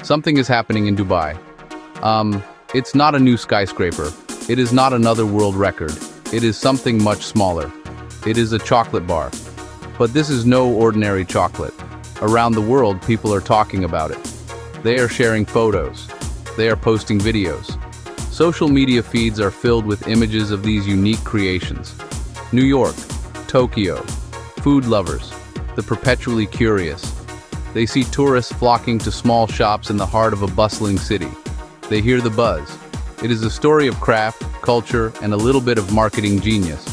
Something is happening in Dubai. It's not a new skyscraper. It is not another world record. It is something much smaller. It is a chocolate bar. But this is no ordinary chocolate. Around the world, people are talking about it. They are sharing photos. They are posting videos. Social media feeds are filled with images of these unique creations. New York, Tokyo, food lovers, the perpetually curious. They see tourists flocking to small shops in the heart of a bustling city. They hear the buzz. It is a story of craft, culture, and a little bit of marketing genius.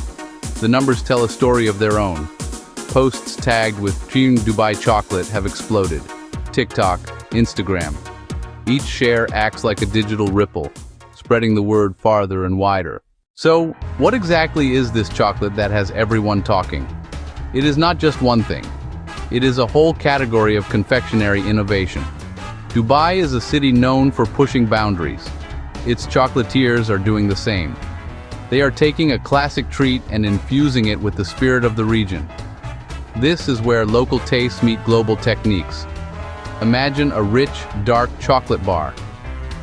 The numbers tell a story of their own. Posts tagged with Dream Dubai chocolate have exploded. TikTok, Instagram. Each share acts like a digital ripple, spreading the word farther and wider. So, what exactly is this chocolate that has everyone talking? It is not just one thing. It is a whole category of confectionery innovation. Dubai is a city known for pushing boundaries. Its chocolatiers are doing the same. They are taking a classic treat and infusing it with the spirit of the region. This is where local tastes meet global techniques. Imagine a rich, dark chocolate bar.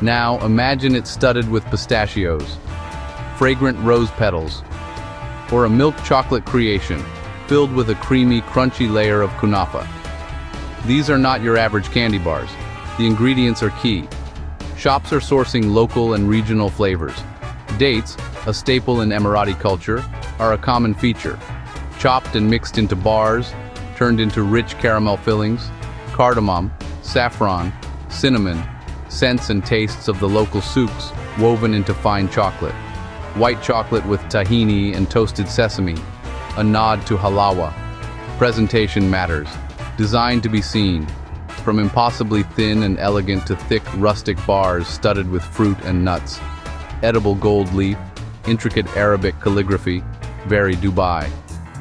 Now imagine it studded with pistachios, fragrant rose petals, or a milk chocolate creation filled with a creamy, crunchy layer of kunafa. These are not your average candy bars. The ingredients are key. Shops are sourcing local and regional flavors. Dates, a staple in Emirati culture, are a common feature. Chopped and mixed into bars, turned into rich caramel fillings, cardamom, saffron, cinnamon, scents and tastes of the local souks woven into fine chocolate. White chocolate with tahini and toasted sesame, a nod to halawa. Presentation matters. Designed to be seen. From impossibly thin and elegant to thick, rustic bars studded with fruit and nuts. Edible gold leaf, intricate Arabic calligraphy, very Dubai.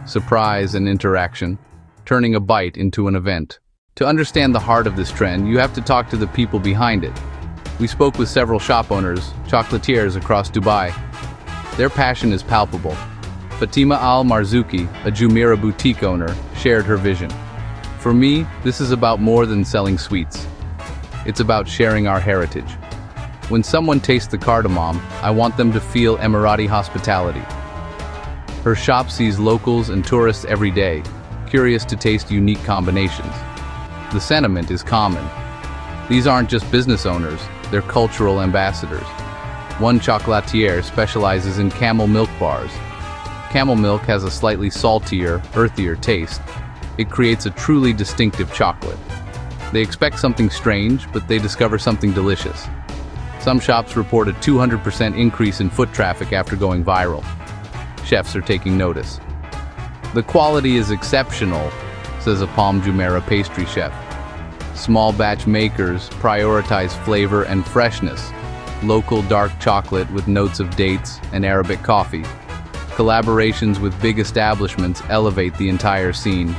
Surprise and interaction, turning a bite into an event. To understand the heart of this trend, you have to talk to the people behind it. We spoke with several shop owners, chocolatiers across Dubai. Their passion is palpable. Fatima Al-Marzouki, a Jumeirah boutique owner, shared her vision. For me, this is about more than selling sweets. It's about sharing our heritage. When someone tastes the cardamom, I want them to feel Emirati hospitality. Her shop sees locals and tourists every day, curious to taste unique combinations. The sentiment is common. These aren't just business owners, they're cultural ambassadors. One chocolatier specializes in camel milk bars. Camel milk has a slightly saltier, earthier taste. It creates a truly distinctive chocolate. They expect something strange, but they discover something delicious. Some shops report a 200% increase in foot traffic after going viral. Chefs are taking notice. The quality is exceptional, says a Palm Jumeirah pastry chef. Small batch makers prioritize flavor and freshness. Local dark chocolate with notes of dates and Arabic coffee. Collaborations with big establishments elevate the entire scene.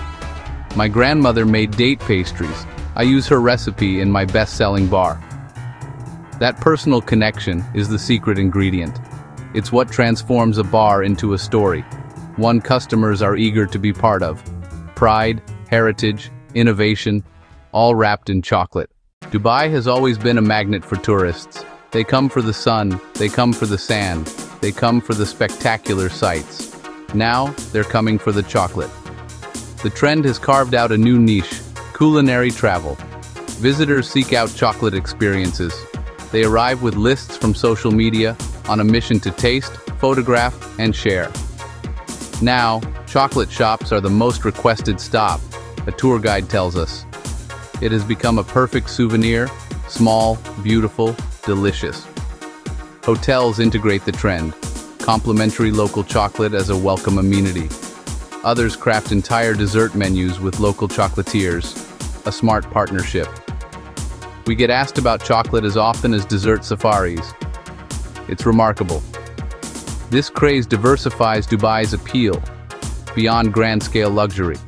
My grandmother made date pastries. I use her recipe in my best-selling bar. That personal connection is the secret ingredient. It's what transforms a bar into a story, one customers are eager to be part of. Pride, heritage, innovation, all wrapped in chocolate. Dubai has always been a magnet for tourists. They come for the sun, they come for the sand, they come for the spectacular sights. Now, they're coming for the chocolate. The trend has carved out a new niche, culinary travel. Visitors seek out chocolate experiences. They arrive with lists from social media on a mission to taste, photograph, and share. Now, chocolate shops are the most requested stop, a tour guide tells us. It has become a perfect souvenir, small, beautiful, delicious. Hotels integrate the trend, complimentary local chocolate as a welcome amenity. Others craft entire dessert menus with local chocolatiers, a smart partnership. We get asked about chocolate as often as dessert safaris. It's remarkable. This craze diversifies Dubai's appeal, beyond grand-scale luxury.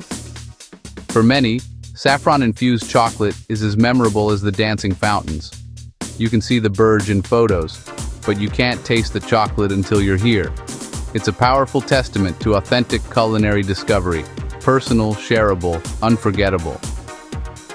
For many, saffron-infused chocolate is as memorable as the dancing fountains. You can see the Burj in photos, but you can't taste the chocolate until you're here. It's a powerful testament to authentic culinary discovery, personal, shareable, unforgettable.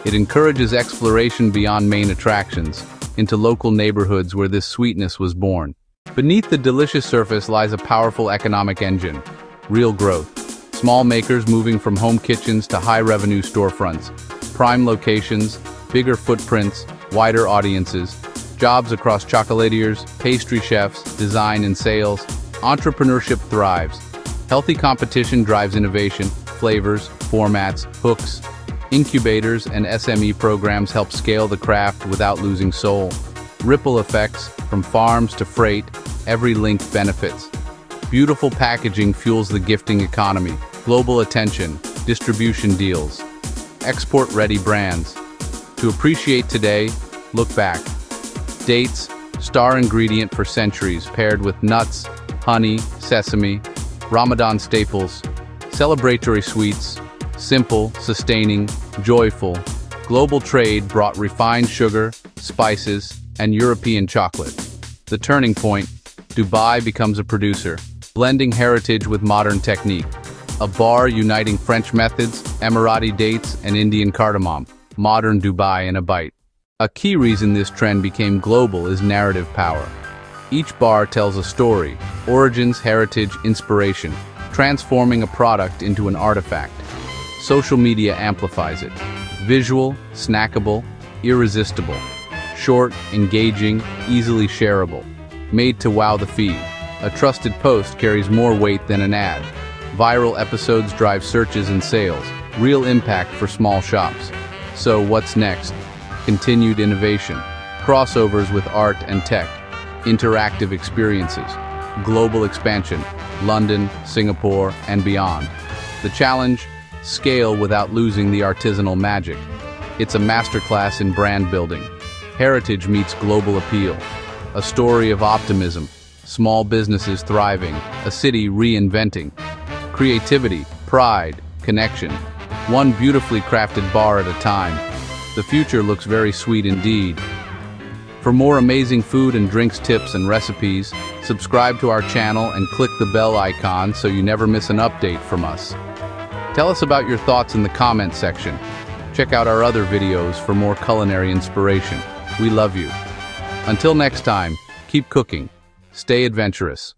It encourages exploration beyond main attractions, into local neighborhoods where this sweetness was born. Beneath the delicious surface lies a powerful economic engine, real growth. Small makers moving from home kitchens to high-revenue storefronts, prime locations, bigger footprints, wider audiences, jobs across chocolatiers, pastry chefs, design and sales. Entrepreneurship thrives. Healthy competition drives innovation, flavors, formats, hooks. Incubators and SME programs help scale the craft without losing soul. Ripple effects, from farms to freight, every link benefits. Beautiful packaging fuels the gifting economy. Global attention, distribution deals. Export-ready brands. To appreciate today, look back. Dates, star ingredient for centuries, paired with nuts, honey, sesame, Ramadan staples, celebratory sweets, simple, sustaining, joyful. Global trade brought refined sugar, spices, and European chocolate. The turning point, Dubai becomes a producer, blending heritage with modern technique. A bar uniting French methods, Emirati dates, and Indian cardamom. Modern Dubai in a bite. A key reason this trend became global is narrative power. Each bar tells a story, origins, heritage, inspiration, transforming a product into an artifact. Social media amplifies it. Visual, snackable, irresistible. Short, engaging, easily shareable. Made to wow the feed. A trusted post carries more weight than an ad. Viral episodes drive searches and sales. Real impact for small shops. So what's next? Continued innovation. Crossovers with art and tech. Interactive experiences. Global expansion. London, Singapore, and beyond. The challenge? Scale without losing the artisanal magic. It's a masterclass in brand building. Heritage meets global appeal. A story of optimism. Small businesses thriving. A city reinventing. Creativity, pride, connection. One beautifully crafted bar at a time. The future looks very sweet indeed. For more amazing food and drinks tips and recipes, subscribe to our channel and click the bell icon so you never miss an update from us. Tell us about your thoughts in the comment section. Check out our other videos for more culinary inspiration. We love you. Until next time, keep cooking. Stay adventurous.